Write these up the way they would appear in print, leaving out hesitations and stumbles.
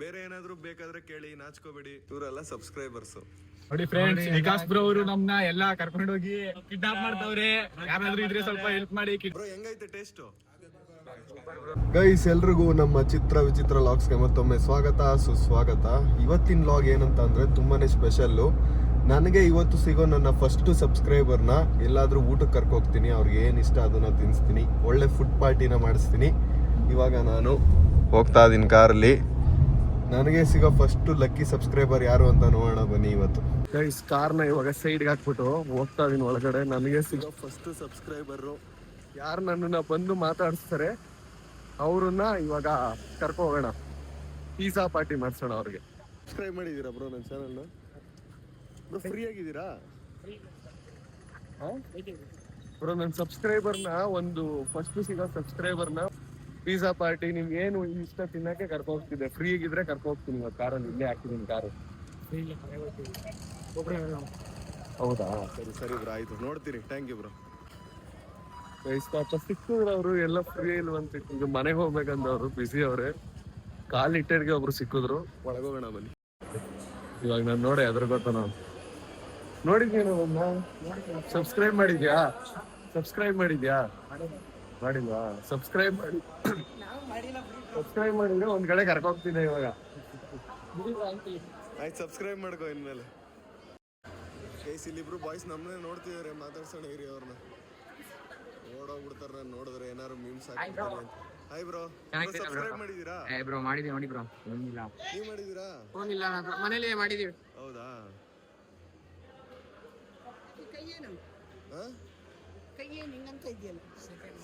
ಬೇರೆ ಏನಾದ್ರು ಬೇಕಾದ್ರೆ ಕೇಳಿ, ನಾಚ್ಕೋಬೇಡಿ. ಇವರೆಲ್ಲ ಸಬ್ಸ್ಕ್ರೈಬರ್ಸ್ ನೋಡಿ ಫ್ರೆಂಡ್ಸ್. ವಿಕಾಸ್ ಬ್ರೋ ಅವರು ನಮ್ನ ಎಲ್ಲ ಕರ್ಕೊಂಡು ಹೋಗಿ ಕಿಡ್ನಾಪ್ ಮಾಡ್ತಾವ್ರೆ. ಯಾರಾದ್ರೂ ಇದ್ರೆ ಸ್ವಲ್ಪ ಹೆಲ್ಪ್ ಮಾಡಿ. ಬ್ರೋ ಹೆಂಗೈತೆ ಟೇಸ್ಟ್? ಗೈಸ್, ಎಲ್ರಿಗೂ ನಮ್ಮ ಚಿತ್ರ ವಿಚಿತ್ರ ಲಾಗ್ಸ್ಗೆ ಮತ್ತೊಮ್ಮೆ ಸ್ವಾಗತ ಸುಸ್ವಾಗತ. ಇವತ್ತಿನ ಲಾಗ್ ಏನಂತ ಅಂದ್ರೆ ತುಂಬಾನೇ ಸ್ಪೆಷಲ್ಲು. ನನಗೆ ಇವತ್ತು ಸಿಗೋ ನನ್ನ ಫಸ್ಟ್ ಸಬ್ಸ್ಕ್ರೈಬರ್ನ ಎಲ್ಲಾದ್ರೂ ಊಟಕ್ಕೆ ಕರ್ಕೋಗ್ತೀನಿ. ಅವ್ರಿಗೆ ಏನು ಇಷ್ಟ ಅದನ್ನ ತಿನ್ನಿಸ್ತೀನಿ, ಒಳ್ಳೆ ಫುಡ್ ಪಾರ್ಟಿನ ಮಾಡಿಸ್ತೀನಿ. ಇವಾಗ ನಾನು ಹೋಗ್ತಾ ಇದ್ದೀನಿ ಕಾರಲ್ಲಿ. ನನಗೆ ಸಿಗೋ ಫಸ್ಟ್ ಲಕ್ಕಿ ಸಬ್ಸ್ಕ್ರೈಬರ್ ಯಾರು ಅಂತ ನೋಡೋಣ ಬನ್ನಿ ಇವತ್ತು. ಗೈಸ್, ಕಾರ್ನ ಇವಾಗ ಸೈಡ್ಗೆ ಹಾಕ್ಬಿಟ್ಟು ಹೋಗ್ತಾ ಇದೀನಿ ಒಳಗಡೆ. ನನಗೆ ಸಿಗೋ ಫಸ್ಟ್ ಸಬ್ಸ್ಕ್ರೈಬರು ಯಾರು ನನ್ನನ್ನು ಬಂದು ಮಾತಾಡಿಸ್ತಾರೆ ಅವ್ರನ್ನ ಇವಾಗ ಕರ್ಕೊ ಹೋಗೋಣ. ಪಿಜ್ಜಾ ಪಾರ್ಟಿ ಮಾಡಿಸೋಣ ಅವ್ರಿಗೆ. ಸಬ್ಸ್ಕ್ರೈಬ್ ಮಾಡಿದ್ದೀರಾ ಬ್ರೋ ನನ್ನ ಚಾನಲ್ನ? ಬ್ರೋ ಫ್ರೀ ಆಗಿದ್ದೀರಾ ಬ್ರೋ? ನನ್ನ ಸಬ್ಸ್ಕ್ರೈಬರ್ನ ಒಂದು ಫಸ್ಟ್ ಸಿಗೋ ಸಬ್ಸ್ಕ್ರೈಬರ್ನ ಪಿಜ್ಜಾ ಪಾರ್ಟಿ ನಿಮ್ಗೆ ಏನು ಇಷ್ಟ ತಿನ್ನಕ್ಕೆ ಕರ್ಕೊ ಹೋಗ್ತಿದ್ದೆ. ಫ್ರೀ ಆಗಿದ್ರೆ ಕರ್ಕೊ ಹೋಗ್ತೀನಿ. ಇವತ್ತು ಕಾರಲ್ಲಿ ಇಲ್ಲೇ ಹಾಕಿದ್ದೀನಿ ಕಾರು. ಹೌದಾ? ಸರಿ ಸರಿ ಬ್ರೋ, ಆಯ್ತು, ನೋಡ್ತೀರಿ. Thank you bro. ಪಾಪ ಸಿಕ್ಕಿದ್ರು ಅವರು ಎಲ್ಲ ಫ್ರೀ ಇಲ್ವಂತ. ಈಗ ಮನೆಗೆ ಹೋಗ್ಬೇಕಂದವ್ರು ಬಿಸಿ ಅವ್ರೆ. ಕಾಲಿಟ್ಟರಿಗೆ ಒಬ್ರು ಸಿಕ್ಕಿದ್ರು. ಒಳಗೋಗೋಣ ಬನ್ನಿ. ಇವಾಗ ನಾನು ನೋಡಿ ಅದ್ರ ಗೊತ್ತ. ನಾನು ನೋಡಿದ್ಯೇನು? ಸಬ್ಸ್ಕ್ರೈಬ್ ಮಾಡಿದ್ಯಾ? ಸಬ್ಸ್ಕ್ರೈಬ್ ಮಾಡಿದ್ಯಾ? ಮಾಡಿಲ್ವಾ? ಸಬ್ಸ್ಕ್ರೈಬ್ ಮಾಡಿದ್ರೆ ಒಂದ್ ಕಡೆ ಕರ್ಕೋಗ್ತಿದ್ದೆ ಇವಾಗ. ಆಯ್ತು, ಸಬ್ಸ್ಕ್ರೈಬ್ ಮಾಡ್ಕೋ ಇನ್ಮೇಲೆ. ಇಲ್ಲಿಬ್ರು ಬಾಯ್ಸ್ ನಮ್ಮನ್ನೇ ನೋಡ್ತಿದಾರೆ. ಮಾತಾಡ್ಸೋಣ ಇರಿ ಅವ್ರನ್ನ. ಓಡೋಗ್ಬಿಡ್ತಾರ ನಾನು ನೋಡಿದ್ರೆ. ಏನಾರು ಮೀಮ್ಸ್ ಹಾಕ್ತಾರೆ ಅಂತ. ಹಾಯ್ ಬ್ರೋ, ಸಬ್ಸ್ಕ್ರೈಬ್ ಮಾಡಿದೀರಾ? ಬ್ರೋ ಮಾಡಿದೀವಿ ನೋಡಿ ಬ್ರೋ. ಏನಿಲ್ಲ, ನೀವು ಮಾಡಿದೀರಾ? ಫೋನ್ ಇಲ್ಲ, ಮನೇಲಿ ಮಾಡಿದೀವಿ. ಹೌದಾ?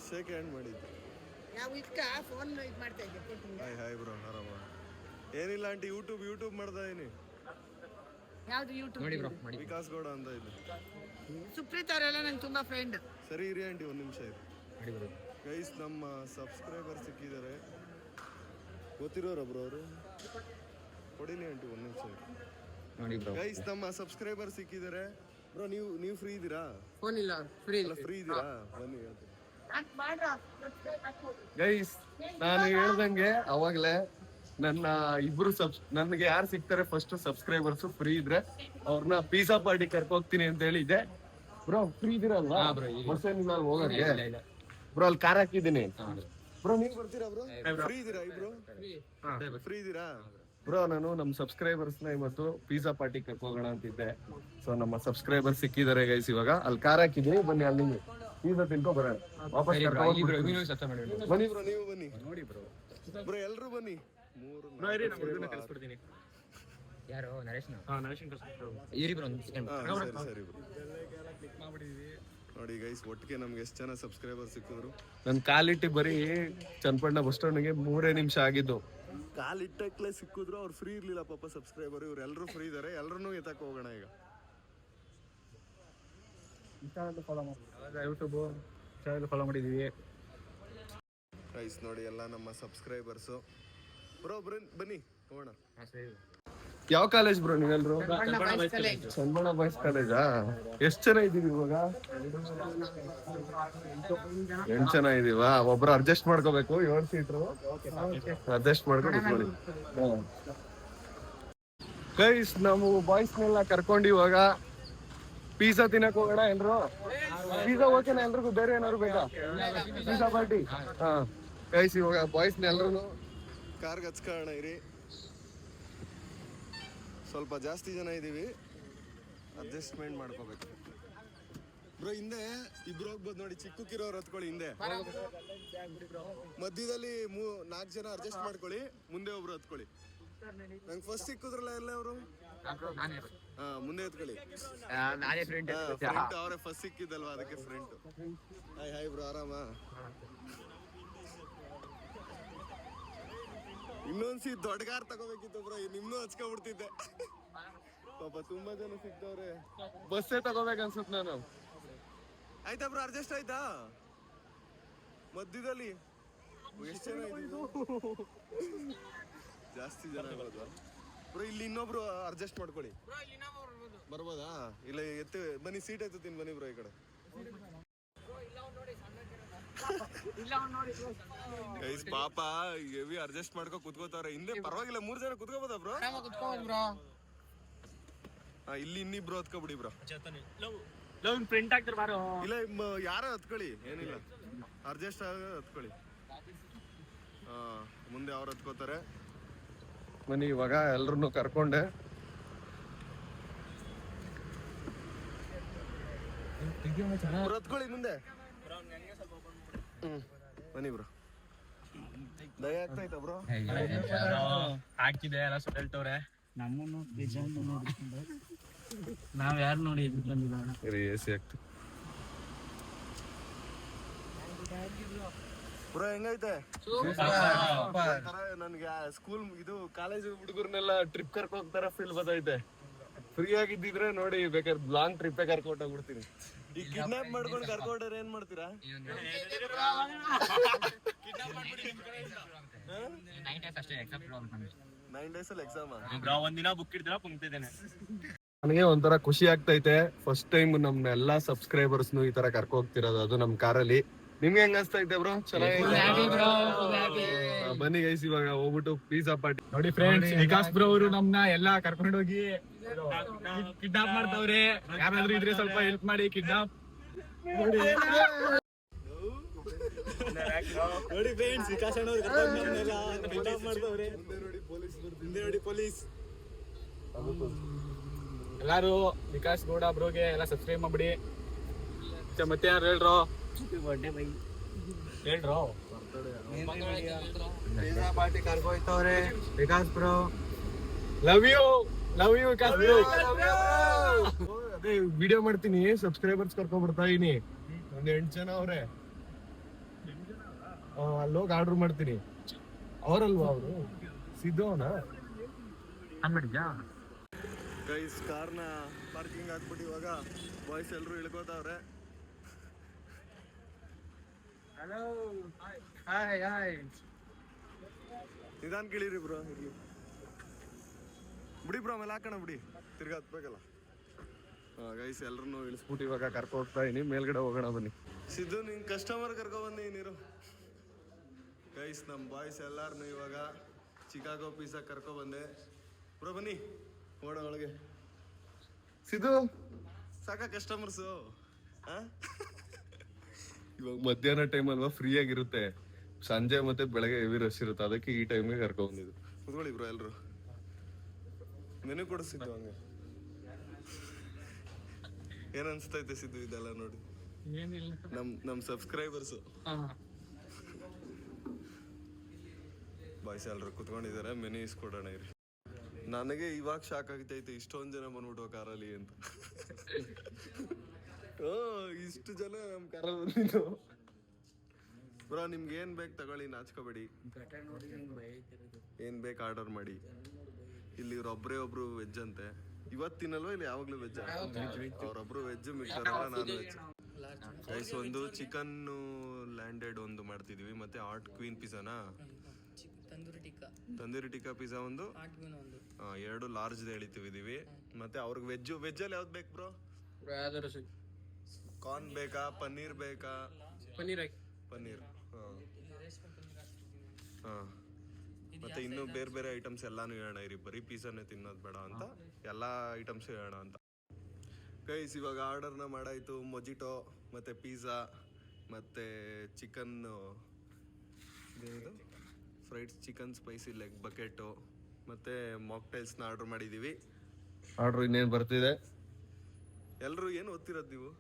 ಶೇಕ್ ಹ್ಯಾಂಡ್ ಮಾಡಿದ್ದೆ. ಹಾಯ್ ಬ್ರೋ, ಆರಾಮ? ಏನಿಲ್ಲ ಆಂಟಿ, ಯೂಟ್ಯೂಬ್ ಮಾಡ್ತಾ ಇದೀನಿ. ನೋಡಿ ಬ್ರೋ, ವಿಕಾಸ್ ಗೌಡ ಅಂತ ಇದೆ. ಸುಪ್ರೀತ್ ಅವರೆಲ್ಲ ನಂಗೆ ತುಂಬಾ ಫ್ರೆಂಡ್. ಸರಿ ಇರಿ ಆಂಟಿ, ಒಂದ್ ನಿಮಿಷ ಇರಿ. ಗೈಸ್, ನಮ್ಮ ಸಬ್ಸ್ಕ್ರೈಬರ್ ಸಿಕ್ಕಿದ್ದಾರೆ. ಗೊತ್ತಿರೋರ ಬ್ರೋ ಅವರು? ಕೊಡಿನಿ ಆಂಟಿ, ಒಂದ್ ನಿಮಿಷ ನೋಡಿ ಬ್ರೋ. ಗೈಸ್, ನಮ್ಮ ಸಬ್ಸ್ಕ್ರೈಬರ್ ಸಿಕ್ಕಿದ್ದಾರೆ. ಬ್ರೋ ನೀವು ಫ್ರೀ ಇದ್ದೀರಾ? ಫೋನ್ ಇಲ್ಲ, ಫ್ರೀ ಇದ್ದೀರಾ? ಬನ್ನಿ ಹೇಳ್ತೀನಿ. ಗೈಸ್, ನಾನು ಹೇಳ್ದಂಗೆ ಅವಾಗ್ಲೇ ನನ್ನ ಇಬ್ರು ನನಗೆ ಯಾರು ಸಿಗ್ತಾರೆ ಫಸ್ಟ್ ಸಬ್ಸ್ಕ್ರೈಬರ್ಸ್ ಫ್ರೀ ಇದ್ರೆ ಅವ್ರನ್ನ ಪಿಜ್ಜಾ ಪಾರ್ಟಿ ಕರ್ಕೋಗ್ತೀನಿ ಅಂತ ಹೇಳಿದ್ದೆ. Bro free ಇದೀರಲ್ವಾ? ಬಸ್ ಏನಿಲ್ಲ ಹೋಗೋಕೆ? ಬ್ರೋ ಅಲ್ಲಿ ಕಾರ್ ಹಾಕಿದ್ದೀನಿ. ಬ್ರೋ ನೀವು ಬರ್ತೀರಾ ಬ್ರೋ? ಫ್ರೀ ಇದೀರಾ ಇಬ್ರು? ಫ್ರೀ ಇದೀರಾ ಬ್ರೋ? ನಾನು ನಮ್ಮ ಸಬ್ಸ್ಕ್ರೈಬರ್ಸ್ನ ಇವತ್ತು ಪಿಜ್ಜಾ ಪಾರ್ಟಿ ಕರ್ಕೋಗೋಣ ಅಂತಿದ್ದೆ. ಸೊ ನಮ್ಮ ಸಬ್ಸ್ಕ್ರೈಬರ್ ಸಿಕ್ಕಿದ್ದಾರೆ ಗೈಸ್. ಇವಾಗ ಅಲ್ಲಿ ಕಾರ್ ಹಾಕಿದ್ದೀನಿ, ಬನ್ನಿ ಅಲ್ಲಿ ಪಿಜ್ಜಾ ತಿನ್ಕೊ ಬರೋಣ. ವಾಪಸ್ ಬನ್ನಿ ಬ್ರೋ, ನೀವು ಬನ್ನಿ. ನೋಡಿ ಬ್ರೋ, ಎಲ್ರು ಬನ್ನಿ. ಯಾರು? ನರೇಶ್ ನೋಡಿ ಗೈಸ್, ಒಟ್ಟಿಗೆ ನಮ್ಗೆ ಎಷ್ಟು ಜನ ಸಬ್ಸ್ಕ್ರೈಬರ್ ಸಿಕ್ಕಿದ್ರು. ನನ್ ಕಾಲಿಟ್ಟಿ ಬರೀ ಚನ್ನಪಣ್ಣ ಬಸ್ ಸ್ಟಾಂಡ್ಗೆ 3 ನಿಮಿಷ ಆಗಿದ್ದು. ಕಾಲಿಟ್ಟಕ್ಲೆ ಸಿಕ್ಕಿದ್ರು. ಅವ್ರು ಫ್ರೀ ಇರ್ಲಿಲ್ಲ ಪಾಪ ಸಬ್ಸ್ಕ್ರೈಬರ್. ಇವ್ರು ಎಲ್ಲರೂ ಫ್ರೀ ಇದಾರೆ. ಎಲ್ಲರೂ ಎತ್ತಕ್ಕೆ ಹೋಗೋಣ ಈಗ. ಯೂಟ್ಯೂಬ್ ಚಾನಲ್ ಫಾಲೋ ಮಾಡಿದೀವಿ ಗೈಸ್. ನೋಡಿ ಎಲ್ಲ ನಮ್ಮ ಸಬ್ಸ್ಕ್ರೈಬರ್ಸು. ಬ್ರೋ ಬನ್ನಿ ಹೋಗೋಣ. ಯಾವ ಕಾಲೇಜ್ ಬ್ರೋ ನೀವೆಲ್ರು? ಚನ್ನಬಣ್ಣ ಬಾಯ್ಸ್ ಕಾಲೇಜಾ? ಎಷ್ಟು ಜನ ಇದೀವಿ ಇವಾಗ? 8 ಜನ ಇದೀವಾ? ಒಬ್ರು ಅಡ್ಜಸ್ಟ್ ಮಾಡ್ಕೋಬೇಕು. 7 ಸೀಟ್ರು ಅಡ್ಜಸ್ಟ್ ಮಾಡ್ಕೊಂಡು ಗೈಸ್. ನಾವು ಬಾಯ್ಸ್ನೆಲ್ಲ ಕರ್ಕೊಂಡು ಇವಾಗ ಪಿಜ್ಜಾ ತಿನ್ನಕ್ ಹೋಗೋಣ. ಎಲ್ರು ಪಿಜ್ಜಾ ಓಕೆನಾ ಎಲ್ರಿಗೂ? ಬೇರೆ ಏನಾದ್ರು ಬೇಕಾ? Pizza party. ಹಾ ಗೈಸ್, ಇವಾಗ ಬಾಯ್ಸ್ನ ಎಲ್ರು ಕಾರ್ಗೆ ಹಚ್ಕೊಳ್ಳೋಣ ಇರಿ. ಸ್ವಲ್ಪ ಜಾಸ್ತಿ ಜನ ಇದೀವಿ, ಅಡ್ಜಸ್ಟ್ಮೆಂಟ್ ಮಾಡ್ಕೋಬೇಕು. ಬ್ರೋ ಹಿಂದೆ ಇಬ್ರು ಹೋಗ್ಬೋದು ನೋಡಿ. ಚಿಕ್ಕಕ್ಕಿರೋರು ಹತ್ಕೊಳ್ಳಿ ಹಿಂದೆ. ಮಧ್ಯದಲ್ಲಿ 4 ಜನ ಅಡ್ಜಸ್ಟ್ ಮಾಡ್ಕೊಳ್ಳಿ. ಮುಂದೆ ಒಬ್ರು ಹತ್ಕೊಳ್ಳಿ. ನಂಗೆ ಫಸ್ಟ್ ಸಿಕ್ಕಿದ್ರಲ್ಲ ಎಲ್ಲ ಅವರು. ಮುಂದೆ ಹತ್ಕೊಳ್ಳಿ. ಫ್ರಂಟ್ ಅವರೇ ಫಸ್ಟ್ ಸಿಕ್ಕಿದ್ದಲ್ವಾ, ಅದಕ್ಕೆ ಫ್ರಂಟ್. ಹಾಯ್ ಬ್ರೋ, ಆರಾಮ? ಇನ್ನೊಂದ್ಸಿ ದೊಡ್ಡ ಕಾರ್ ತಗೋಬೇಕಿತ್ತು ಬ್ರೋ. ನಿಮ್ನು ಹಚ್ಕೊಬಿಡ್ತಿದ್ದೆ. ಪಾಪ ತುಂಬಾ ಜನ ಸಿಕ್ತವ್ರೆ. ಬಸ್ಸೇ ತಗೋಬೇಕನ್ಸುತ್ತೆ ನಾನು. ಆಯ್ತಾ ಬ್ರೋ, ಅಡ್ಜಸ್ಟ್ ಆಯ್ತಾ? ಮಧ್ಯದಲ್ಲಿ ಎಷ್ಟು ಜನ ಇದ್ದೀವಿ? ಜಾಸ್ತಿ ಜನ ಇರೋದು ಬ್ರೋ. ಇಲ್ಲಿ ಇನ್ನೊಬ್ರು ಅಡ್ಜಸ್ಟ್ ಮಾಡ್ಕೊಳ್ಳಿ. ಬರ್ಬೋದಾ? ಇಲ್ಲ ಎತ್ತು ಬನ್ನಿ, ಸೀಟ್ ಎತ್ತುತ್ತೀನಿ ಬನ್ನಿ ಬ್ರೋ ಈ ಕಡೆ. ಗೈಸ್ ಪಾಪ ಹೆವಿ ಅಡ್ಜಸ್ಟ್ ಮಾಡ್ಕೊ ಕುತ್ಕೋತಾವ್ರೆ. ಹಿಂದೆ ಪರವಾಗಿಲ್ಲ, 3 ಜನ ಕುತ್ಕೋಬೋದಾ ಬ್ರೋ? ಬ್ರೋ ಇಲ್ಲಿ ಇನ್ನಿಬ್ರು ಹತ್ಕೊಬಿಡಿ ಬ್ರೋ. ಪ್ರಿಂಟ್ ಆಗ್ತಾರೆ ಬಾರೋ. ಇಲ್ಲ ಯಾರ ಹತ್ಕೊಳ್ಳಿ, ಏನಿಲ್ಲ, ಅಡ್ಜಸ್ಟ್ ಆಗ ಹತ್ಕೊಳ್ಳಿ. ಮುಂದೆ ಅವ್ರು ಹತ್ಕೋತಾರೆ. ಬನ್ನಿ ಇವಾಗ ಎಲ್ರನ್ನು ಕರ್ಕೊಂಡೆ. ಹತ್ಕೊಳ್ಳಿ ಮುಂದೆ. ಬನ್ನಿ ಬ್ರೋ. ದಯ ಆಗ್ತಾಯ್ತಾ ಬ್ರೋ? ಹಾಕಿದೆ ಎಲ್ಲ ಸುತ್ತಲ್ಟವ್ರೆ. ನಮ್ಮನ್ನು ನಾವ್ ಯಾರು ನೋಡಿ ಎಸಿ ಆಗ್ತದೆ ಬ್ರೋ. ಹೆಂಗೈತೆ? ನನ್ಗೆ ಸ್ಕೂಲ್ ಇದು ಕಾಲೇಜ್ ಹುಡುಗರ್ನೆಲ್ಲ ಟ್ರಿಪ್ ಕರ್ಕೊ ಹೋಗ್ತಾರ ಫೀಲ್ ಬರ್ತೈತೆ. ಫ್ರೀ ಆಗಿದ್ದಿದ್ರೆ ನೋಡಿ ಬೇಕಾದ್ರೆ ಲಾಂಗ್ ಟ್ರಿಪ್ ಕರ್ಕೊಂಡೋಗ್ಬಿಡ್ತೀನಿ. ಈಗ ಕಿಡ್ನಾಪ್ ಮಾಡ್ಕೊಂಡು ಕರ್ಕೊಂಡ್ರೆ ಏನ್ ಮಾಡ್ತೀರಾ? 9 days ಅಲ್ಲಿ ಎಕ್ಸಾಮ್. ಒಂದಿನ ಬುಕ್ ಇಡ್ತೀರಾ ಪುಂಕ್ತಿದ್ದೇನೆ. ನನಗೆ ಒಂಥರ ಖುಷಿ ಆಗ್ತೈತೆ. ಫಸ್ಟ್ ಟೈಮ್ ನಮ್ಮ ಎಲ್ಲಾ ಸಬ್ಸ್ಕ್ರೈಬರ್ಸ್ ಈ ತರ ಕರ್ಕೊ ಹೋಗ್ತಿರೋದು, ಅದು ನಮ್ ಕಾರಲ್ಲಿ. ನಿಮ್ಗೆ ಹೆಂಗ ಅನ್ಸ್ತೈತೆ ಬ್ರೋ? ಚೆನ್ನಾಗಿ ಬನ್ನಿ ಗೈಸ್, ಇವಾಗ ಹೋಗ್ಬಿಟ್ಟು ಪಿಜ್ಜಾ ಪಾರ್ಟಿ. ನೋಡಿ ಫ್ರೆಂಡ್ಸ್, ವಿಕಾಸ್ ಬ್ರೋ ಅವರು ನಮ್ನ ಎಲ್ಲಾ ಕರ್ಕೊಂಡು ಹೋಗಿ ಕಿಡ್ನಾಪ್ ಮಾಡ್ತಾವ್ರೆ. ಯಾರಾದ್ರೂ ಇದ್ರೆ ಸ್ವಲ್ಪ ಹೆಲ್ಪ್ ಮಾಡಿ. ಕಿಡ್ನಾಪ್ ನೋಡಿ ಫ್ರೆಂಡ್ಸ್, ವಿಕಾಸ್ ಅಣ್ಣ ಕಿಡ್ನಾಪ್ ಮಾಡ್ತಾವ್ರೆ. ಮುಂದೆ ನೋಡಿ ಪೊಲೀಸ್. ಎಲ್ಲಾರು ವಿಕಾಸ್ ಗೌಡ ಬ್ರೋಗೆ ಎಲ್ಲ ಸಬ್ಸ್ಕ್ರೈಬ್ ಮಾಡ್ಬಿಡಿ. ಮತ್ತೆ ಯಾರು ಹೇಳ್ರೋ? ಹೇಳ್ರೋ ಪಾರ್ಟಿ ಕರ್ಕೊ ಹೋಯ್ತವ್ರೆ Vikas bro. Love you Vikas bro. ಅದೇ ವಿಡಿಯೋ ಮಾಡ್ತೀನಿ, ಸಬ್ಸ್ಕ್ರೈಬರ್ಸ್ ಕರ್ಕೊ ಬರ್ತಾ ಇದೀನಿ. ಒಂದ್ 8 ಜನ ಅವ್ರೆ. ಅಲ್ಲೋಗಿ ಆರ್ಡರ್ ಮಾಡ್ತೀನಿ. ಅವರಲ್ವಾ ಅವರು? ಸಿದ್ದೋನಾ? ಗೈಸ್ ಕಾರ್ನ ಪಾರ್ಕಿಂಗ್ ಹಾಕ್ಬಿಟ್ಟು ಇವಾಗ ಬಾಯ್ಸ್ ಎಲ್ರು ಇಳ್ಕೋತಾವ್ರೆ. ನಿಧಾನ ಕೇಳಿರಿ ಬ್ರೋ. ಇರ್ಲಿ ಬಿಡಿ ಬ್ರೋ, ಆಮೇಲೆ ಹಾಕೋಣ ಬಿಡಿ, ತಿರ್ಗಾ ಹತ್ಬೇಕಲ್ಲ. ಗೈಸ್ ಎಲ್ರು ಇಳಿಸ್ಬಿಟ್ಟು ಇವಾಗ ಕರ್ಕೊ ಹೋಗ್ತಾ ಇದೀನಿ. ಮೇಲ್ಗಡೆ ಹೋಗೋಣ ಬನ್ನಿ. ಸಿದ್ದು, ನಿನ್ ಕಸ್ಟಮರ್ ಕರ್ಕೊ ಬಂದಿ ನೀರು. ಗೈಸ್ ನಮ್ಮ ಬಾಯ್ಸ್ ಎಲ್ಲಾರನು ಇವಾಗ ಚಿಕಾಗೋ ಪಿಜ್ಜಾ ಕರ್ಕೊ ಬಂದೆ ಬ್ರೋ. ಬನ್ನಿ ಓಡ ಒಳಗೆ. ಸಿದ್ದು ಸಾಕ ಕಸ್ಟಮರ್ಸು? ಇವಾಗ ಮಧ್ಯಾಹ್ನ ಟೈಮ್ ಅಲ್ವಾ, ಫ್ರೀ ಆಗಿರುತ್ತೆ. ಸಂಜೆ ಮತ್ತೆ ಬೆಳಗ್ಗೆ ಹೆವಿ ರಶ್ ಇರುತ್ತೆ, ಅದಕ್ಕೆ ಈ ಟೈಮ್ಗೆ ಕರ್ಕೊ ಬಂದಿದ್ದು. ಕುತ್ಕೊಳ್ಳಿ ಬ್ರೋ ಎಲ್ರು. ಮೆನು ಕೊಡಿಸಿದ್ದು ಹಂಗೆ. ಏನ್ ಅನ್ಸ್ತೈತೆ ಸಿದ್ದು ಇದೆಲ್ಲ ನೋಡಿ? ನಮ್ ಸಬ್ಸ್ಕ್ರೈಬರ್ಸು ಬಾಯ್ಸ್ ಎಲ್ರು ಕುತ್ಕೊಂಡಿದ್ದಾರೆ. ಮೆನು ಇಸ್ಕೊಡೋಣ ಇರಿ. ನನಗೆ ಇವಾಗ ಶಾಕ್ ಆಗ್ತೈತೆ, ಇಷ್ಟೊಂದ್ ಜನ ಬಂದ್ಬಿಟ್ಟು ಕಾರಲ್ಲಿ ಅಂತ. ಇಷ್ಟು ಜನ ನಮ್ ಕಾರಲ್ಲಿ ಬಂದಿದ್ದು. ಬ್ರೋ ನಿಮ್ಗೆ ಏನ್ ಬೇಕು ತಗೊಳ್ಳಿ, ನಾಚ್ಕೋಬೇಡಿ. ಏನ್ ಬೇಕು ಆರ್ಡರ್ ಮಾಡಿ. ಇಲ್ಲಿ ಇವ್ರೊಬ್ರೇ ಒಬ್ರು ವೆಜ್ ಅಂತೆ. ಇವತ್ತಿನಲ್ವಾ ಇಲ್ಲಿ ಯಾವಾಗ್ಲೂ ವೆಜ್? ಅವ್ರೊಬ್ರು ವೆಜ್, ಮಿಕ್ಸರೆಲ್ಲ ನಾನ್ ವೆಜ್. ಗೈಸ್ ಒಂದು ಚಿಕನ್ ಲ್ಯಾಂಡೆಡ್ ಒಂದು ಮಾಡ್ತಿದೀವಿ, ಮತ್ತೆ ಹಾಟ್ ಕ್ವೀನ್ ಪಿಜ್ಜಾನಾ, ತಂದೂರಿ ಟಿಕ್ಕಾ ಪಿಜ್ಜಾ ಒಂದು, 2 ಲಾರ್ಜ್ ಹೇಳಿದ್ದೀವಿ. ಮತ್ತೆ ಅವ್ರಿಗೆ ವೆಜ್ ಅಲ್ಲಿ ಯಾವ್ದು ಬೇಕು ಬ್ರೋ? ಕಾರ್ನ್ ಬೇಕಾ, ಪನ್ನೀರ್ ಬೇಕಾ? ಪನ್ನೀರ್. ಮತ್ತೆ ಇನ್ನು ಬೇರೆ ಬೇರೆ ಐಟಮ್ಸ್ ಎಲ್ಲಾನು ಹೇಳೋಣ ಇರಿ. ಬರೀ ಪಿಜ್ಜಾನೇ ತಿನ್ನೋದು ಬೇಡ ಅಂತ ಎಲ್ಲಾ ಐಟಮ್ಸ್ ಹೇಳೋಣ ಅಂತ. ಗೈಸ್ ಇವಾಗ ಆರ್ಡರ್ನ ಮಾಡಾಯ್ತು. ಮೊಜಿಟೋ ಮತ್ತೆ ಪಿಜ್ಜಾ ಮತ್ತೆ chicken fried chicken spicy leg bucket ಮತ್ತೆ ಮಾಕ್ಟೈಲ್ಸ್ನ ಆರ್ಡರ್ ಮಾಡಿದ್ದೀವಿ. ಆರ್ಡರ್ ಇನ್ನೇನು ಬರ್ತಿದೆ. ಎಲ್ಲರೂ ಏನು ಓದ್ತಿರೋದು ನೀವು?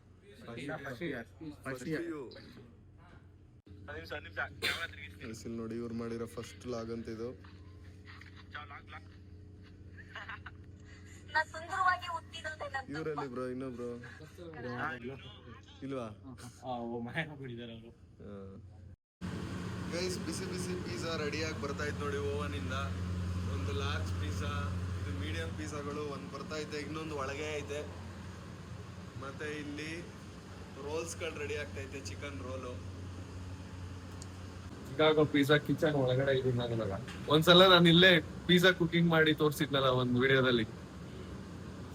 ನೋಡಿ ಇವ್ರು ಮಾಡಿರೋ ಫಸ್ಟ್ ಲಾಗ್ ಅಂತ ಇದು. ಇವರಲ್ಲಿ ಬ್ರೋ ಇನ್ನೊಬ್ರು ಇಲ್ವಾ? ಗೈಸ್ ಬಿಸಿ ಬಿಸಿ ಪಿಜ್ಜಾ ರೆಡಿಯಾಗಿ ಬರ್ತಾ ಇತ್ತು ನೋಡಿ ಓವನ್ ಇಂದ. ಒಂದು ಲಾರ್ಜ್ ಪಿಜ್ಜಾ, ಇದು ಮೀಡಿಯಂ ಪಿಜ್ಜಾಗಳು ಒಂದು ಬರ್ತಾ ಐತೆ, ಇನ್ನೊಂದು ಒಳಗೆ ಐತೆ. ಮತ್ತೆ ಇಲ್ಲಿ ರೋಲ್ಸ್ಗಳು ರೆಡಿ ಆಗ್ತಾ ಐತೆ, chicken roll. Chicago pizza kitchen ಒಳಗಡೆ ಇದೀನಿ ನಾನು ಇವಾಗ. ಒಂದ್ಸಲ ನಾನು ಇಲ್ಲೇ ಪಿಜ್ಜಾ ಕುಕಿಂಗ್ ಮಾಡಿ ತೋರಿಸಿದ್ನಲ್ಲ ಒಂದು ವಿಡಿಯೋದಲ್ಲಿ,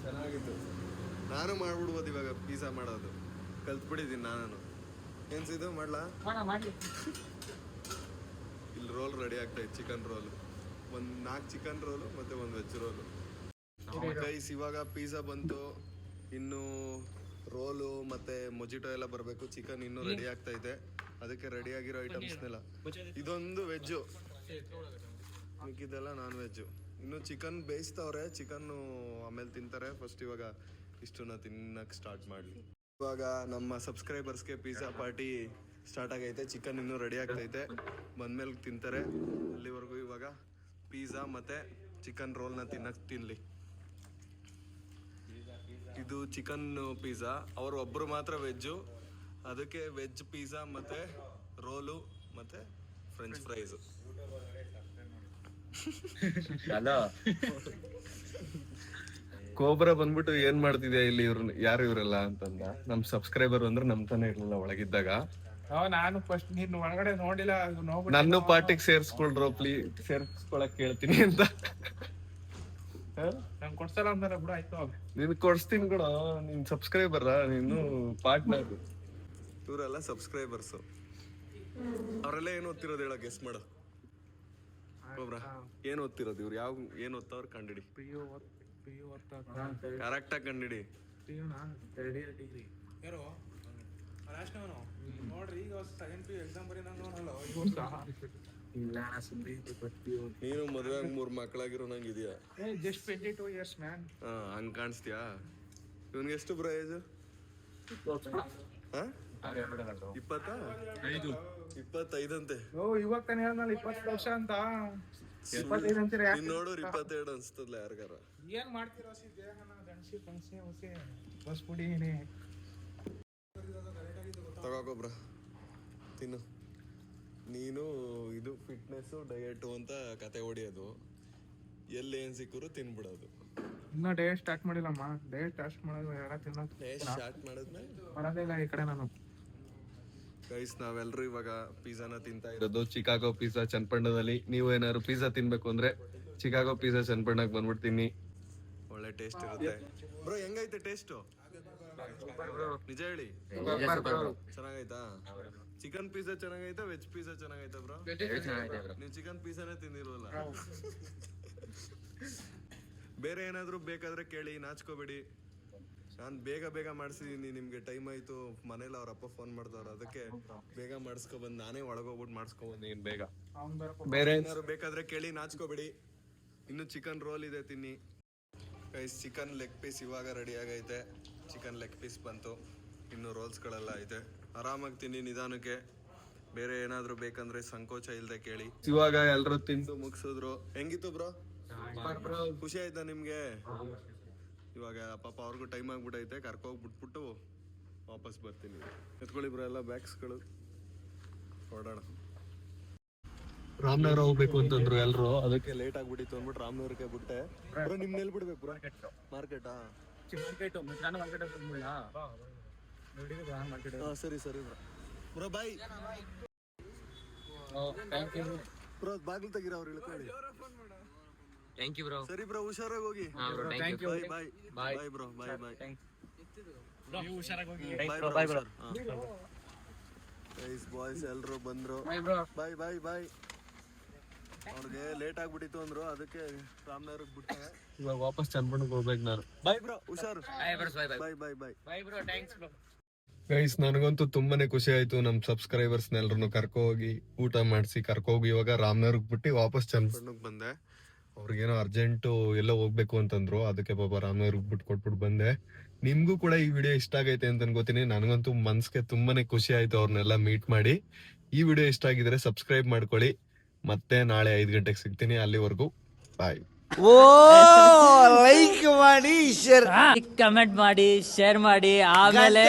ಚೆನ್ನಾಗಿತ್ತು. ನಾನು ಮಾಡ್ಬಿಡ್ಬೋದು ಇವಾಗ ಪಿಜ್ಜಾ ಮಾಡೋದು, ಕಲ್ತ್ಬಿಟ್ಟಿದ್ದೀನಿ ನಾನು. ಏನ್ಸಿದು ಮಾಡ್ಲಾ? ಇಲ್ಲಿ ರೋಲ್ ರೆಡಿ ಆಗ್ತಾ ಇದೆ, ಚಿಕನ್ ರೋಲ್. ಒಂದು 4 ಚಿಕನ್ ರೋಲು ಮತ್ತೆ ಒಂದು ವೆಜ್ ರೋಲು. ಗೈಸ್ ಇವಾಗ ಪಿಜ್ಜಾ ಬಂತು, ಇನ್ನು ರೋಲು ಮತ್ತೆ ಮೊಜಿಟೋ ಎಲ್ಲ ಬರಬೇಕು. ಚಿಕನ್ ಇನ್ನೂ ರೆಡಿ ಆಗ್ತಾ ಇದೆ, ಅದಕ್ಕೆ ರೆಡಿ ಆಗಿರೋ ಐಟಮ್ಸ್ನೆಲ್ಲ. ಇದೊಂದು ವೆಜ್ಜು, ಮಿಕ್ಕಿದೆಲ್ಲ ನಾನ್ ವೆಜ್ಜು. ಇನ್ನು ಚಿಕನ್ ಬೇಯಿಸ್ತವ್ರೆ, ಚಿಕನ್ನು ಆಮೇಲೆ ತಿಂತಾರೆ. ಫಸ್ಟ್ ಇವಾಗ ಇಷ್ಟನ್ನ ತಿನ್ನಕ್ಕೆ ಸ್ಟಾರ್ಟ್ ಮಾಡಲಿ. ಇವಾಗ ನಮ್ಮ ಸಬ್ಸ್ಕ್ರೈಬರ್ಸ್ಗೆ ಪಿಜ್ಜಾ ಪಾರ್ಟಿ ಸ್ಟಾರ್ಟ್ ಆಗೈತೆ. ಚಿಕನ್ ಇನ್ನೂ ರೆಡಿ ಆಗ್ತೈತೆ, ಬಂದ್ಮೇಲೆ ತಿಂತಾರೆ. ಅಲ್ಲಿವರೆಗೂ ಇವಾಗ ಪಿಜ್ಜಾ ಮತ್ತು ಚಿಕನ್ ರೋಲ್ನ ತಿನ್ನಲಿ. ಇದು ಚಿಕನ್ ಪಿಜ್ಜಾ, ಅವರು ಒಬ್ಬರು ಮಾತ್ರ ವೆಜ್ಜು, ಅದಕ್ಕೆ ವೆಜ್ ಪಿಜ್ಜಾ ಮತ್ತು ರೋಲು ಮತ್ತು ಫ್ರೆಂಚ್ ಫ್ರೈಸು. ಕೋಬ್ರಾ ಬಂದ್ಬಿಟ್ಟು ಏನ್ ಮಾಡ್ತಿದ್ಯಾ ಇಲ್ಲಿ, ಇವ್ರನ್ನ ಯಾರು ಇವರೆಲ್ಲ ಅಂತಂದ. ನಮ್ ಸಬ್ಸ್ಕ್ರೈಬರ್ ಅಂದ್ರೆ ನಮ್ ತಾನೇ ಇರ್ಲಿಲ್ಲ ಒಳಗಿದ್ದಾಗ. ನಾನು ಫಸ್ಟ್ ನೀನು ಒಳಗಡೆ ನೋಡಿಲ್ಲ, ನನ್ನ ಪಾರ್ಟಿಗೆ ಸೇರ್ಸ್ಕೊಳಕ್ ಕೇಳ್ತೀನಿ ಅಂತ. ನಂಗೆ ಕೊಡ್ಸಲ್ಲ ಅಂತಾರ ಬಿಡು. ಆಯ್ತು ನಿನ್ ಕೊಡ್ಸ್ತೀನಿ ಕೂಡ, ನಿನ್ ಸಬ್ಸ್ಕ್ರೈಬರ್, ನೀನು ಪಾರ್ಟ್ನರ್. ಇವರೆಲ್ಲ ಸಬ್ಸ್ಕ್ರೈಬರ್ಸ್. ಅವರೆಲ್ಲ ಏನ್ ಓದ್ತಿರೋದು ಹೇಳ, ಗೆಸ್ ಮಾಡು. ಕೋಬ್ರಾ ಏನ್ ಓದ್ತಿರೋದು ಇವ್ರು? ಏನ್ ಓದ್ತಾವ್ರ ಕಂಡಿಡಿ, ಕರೆಕ್ಟ್ ಆಗಿ ಕಂಡಿಡಿ. ನೀನು ಮದುವೆ 3 ಮಕ್ಕಳಾಗಿರೋ ನಂಗಿದ್ಯಾ? Just 22 years man. ಹಂಗ್ ಕಾಣಿಸ್ತೀಯಾ? ಇವನ್ಗೆ ಎಷ್ಟು ಬ್ರೋ ಏಜ್? 25 ಅಂತೆ. ಇವಾಗ ತಾನೇ ಹೇಳ್ದಲ್ಲ 20 ವರ್ಷ ಅಂತ. 25 ಅಂತೀರ? ನೋಡು 22 ಅನ್ಸ್ತದಲ್ಲ ಯಾರಿಗಾರ. ಏನ್ ಮಾಡ್ತೀರಾ ದೇಹನ ಗಣಸಿ ಪಂಸಿ ಹೊಸೆ ಬಸ್ ಪುಡಿನೇ ತಗೋಬ್ರ ತಿನ್ನು. ನೀನು ಇದು ಫಿಟ್ನೆಸ್ ಡಯಟ್ ಅಂತ ಕತೆ ಹೊಡಿಯೋದು, ಎಲ್ಲಿ ಏನ್ ಸಿಕ್ಕರು ತಿನ್ಬಿಡೋದು. ಇನ್ನ ಡೇ ಸ್ಟಾರ್ಟ್ ಮಾಡಿಲ್ಲಮ್ಮ. ಡೇ ಸ್ಟಾರ್ಟ್ ಮಾಡೋದು ಯಾರ ತಿನ್ನೋದು ಸ್ಟಾರ್ಟ್ ಮಾಡಿದ್ಮೇಲೆ ಮಾಡೋದೇ ಇಲ್ಲ ಈ ಕಡೆ ನಾನು. ಗೈಸ್ ನಾವೆಲ್ಲರೂ ಇವಾಗ ಪಿಜ್ಜಾನ ತಿಂತಾ ಇರೋದು ಚಿಕಾಗೋ ಪಿಜ್ಜಾ ಚನ್ನಪಟ್ಟಣದಲ್ಲಿ. ನೀವು ಏನಾದ್ರು ಪಿಜ್ಜಾ ತಿನ್ಬೇಕು ಅಂದ್ರೆ ಚಿಕಾಗೋ ಪಿಜ್ಜಾ ಚನ್ನಪಟ್ಟಣಕ್ಕೆ ಬಂದ್ಬಿಡ್ತೀನಿ. ಒಳ್ಳೆ ಟೇಸ್ಟ್ ಇರುತ್ತೆ ಬ್ರೋ. ಹೆಂಗೈತೆ ಟೇಸ್ಟು? ನಿಜ ಹೇಳಿ, ಚೆನ್ನಾಗೈತಾ? ಚಿಕನ್ ಪಿಜ್ಜಾ ಚೆನ್ನಾಗೈತಾ ವೆಜ್ ಪಿಜ್ಜಾ ಚೆನ್ನಾಗೈತಾ ಬ್ರೋ? ನೀವು ಚಿಕನ್ ಪಿಜ್ಜಾನೇ ತಿಂದಿರೋಲ್ಲ. ಬೇರೆ ಏನಾದ್ರು ಬೇಕಾದ್ರೆ ಕೇಳಿ, ನಾಚ್ಕೋಬೇಡಿ. ನಾನು ಬೇಗ ಮಾಡಿಸಿದೀನಿ. ನಿಮ್ಗೆ ಟೈಮ್ ಆಯ್ತು, ಮನೇಲಿ ಅವ್ರ ಅಪ್ಪ ಫೋನ್ ಮಾಡ್ದವ್ರು, ಅದಕ್ಕೆ ಬೇಗ ಮಾಡಿಸ್ಕೊಬಂದು ನಾನೇ ಒಳಗೋಗ್ಬಿಟ್ಟು ಮಾಡಿಸ್ಕೊಬಂದಿನಿ ಬೇಗ. ಬೇರೆ ಏನಾದ್ರು ಬೇಕಾದ್ರೆ ಕೇಳಿ, ನಾಚ್ಕೋಬೇಡಿ. ಇನ್ನು ಚಿಕನ್ ರೋಲ್ ಇದೆ, ತಿನ್ನಿ. ಗೈಸ್ ಚಿಕನ್ ಲೆಗ್ ಪೀಸ್ ಇವಾಗ ರೆಡಿ ಆಗೈತೆ. ಚಿಕನ್ ಲೆಗ್ ಪೀಸ್ ಬಂತು, ಇನ್ನು ರೋಲ್ಸ್ಗಳೆಲ್ಲ ಐತೆ. ಆರಾಮಾಗಿ ತಿನ್ನಿ ನಿಧಾನಕ್ಕೆ. ಬೇರೆ ಏನಾದ್ರು ಬೇಕಂದ್ರೆ ಸಂಕೋಚ ಇಲ್ದೆ ಕೇಳಿ. ಇವಾಗ ಎಲ್ರು ತಿಂದು ಮುಗಿಸಿದ್ರು. ಹೆಂಗಿತ್ತು ಬ್ರೋ? ಖುಷಿ ಆಯ್ತಾ ನಿಮ್ಗೆ? ಇವಾಗ ಪಾಪ ಅವ್ರಿಗೂ ಟೈಮ್ ಆಗ್ಬಿಟ್ಟೈತೆ, ಕರ್ಕೋಗ್ಬಿಟ್ಬಿಟ್ಟು ವಾಪಸ್ ಬರ್ತೀನಿ. ಎತ್ಕೊಳ್ಳಿ ಬ್ರೋ ಎಲ್ಲ ಬ್ಯಾಗ್ಸ್ಗಳು, ಹೊರಡೋಣ. ರಾಮನಗರ ಹೋಗ್ಬೇಕು ಅಂತಂದ್ರು ಎಲ್ರು, ಅದಕ್ಕೆ ಲೇಟ್ ಆಗ್ಬಿಟ್ಟಿತ್ತು ಅಂದ್ಬಿಟ್ಟು ರಾಮನಗರಕ್ಕೆ ಬಿಟ್ಟೆ. ಬ್ರೋ ನಿಮ್ನ ಎಲ್ಲಿ ಬಿಡ್ಬೇಕು ಬ್ರೋ? ಮಾರ್ಕೆಟಾ? ಸರಿ ಬ್ರೋ ಬಾಯ್. ಬ್ರೋ ಬಾಗಿಲು ತೆಗೀರ, ಅವ್ರು ಇಳ್ಕೊಳ್ಳಿ. Thank you bro. ಸರಿ ಬ್ರೋ, ಹುಷಾರಾಗಿ ಹೋಗಿ. Bye bro. ಬಾಯ್. ನೀವು ಹುಷಾರಾಗಿ ಹೋಗಿ. Bye bro. ಗೈಸ್ ಬಾಯ್ಸ್ ಎಲ್ರು ಬಂದ್ರು. ಬಾಯ್. ಅವ್ರಿಗೆ ಲೇಟ್ ಆಗ್ಬಿಟ್ಟಿತ್ತು ಅಂದ್ರು, ಅದಕ್ಕೆ ರಾಮನಗರಕ್ಕೆ ಬಿಟ್ಟೆ. ಇವಾಗ ವಾಪಸ್ ಚನ್ನಪಟ್ಟಣಕ್ಕೆ ಹೋಗ್ಬೇಕು ನಾನು. ಬಾಯ್ ಬ್ರೋ, ಹುಷಾರು. Bye bro, thanks bro. Guys ನನಗಂತೂ ತುಂಬಾನೇ ಖುಷಿ ಆಯ್ತು. ನಮ್ ಸಬ್ಸ್ಕ್ರೈಬರ್ಸ್ ಎಲ್ರು ಕರ್ಕೊ ಹೋಗಿ ಊಟ ಮಾಡಿಸಿ ಕರ್ಕೋಗಿ ಇವಾಗ ರಾಮನಗರಕ್ಕೆ ಬಿಟ್ಟು ವಾಪಸ್ ಚನ್ನಪಟ್ಟಣಕ್ಕೆ ಬಂದೆ. ಅವ್ರಿಗೇನೋ ಅರ್ಜೆಂಟು ಎಲ್ಲೋ ಹೋಗ್ಬೇಕು ಅಂತಂದ್ರು, ಅದಕ್ಕೆ ಪಾಪ ರಾಮನಗರಕ್ಕೆ ಬಿಟ್ಟು ಕೊಟ್ಬಿಟ್ಟು ಬಂದೆ. ನಿಮ್ಗೂ ಕೂಡ ಈ ವಿಡಿಯೋ ಇಷ್ಟ ಆಗೈತೆ ಅಂತ ಅನ್ಕೋತೀನಿ. ನನಗಂತೂ ಮನ್ಸ್ಗೆ ತುಂಬಾನೇ ಖುಷಿ ಆಯ್ತು ಅವ್ರನ್ನೆಲ್ಲ ಮೀಟ್ ಮಾಡಿ. ಈ ವಿಡಿಯೋ ಇಷ್ಟ ಆಗಿದ್ರೆ ಸಬ್ಸ್ಕ್ರೈಬ್ ಮಾಡ್ಕೊಳ್ಳಿ. ಮತ್ತೆ ನಾಳೆ 5 ಗಂಟೆಗೆ ಸಿಗ್ತೀನಿ. ಅಲ್ಲಿವರೆಗೂ ಬಾಯ್. ಲೈಕ್ ಮಾಡಿ, ಕಮೆಂಟ್ ಮಾಡಿ, ಶೇರ್ ಮಾಡಿ, ಆಮೇಲೆ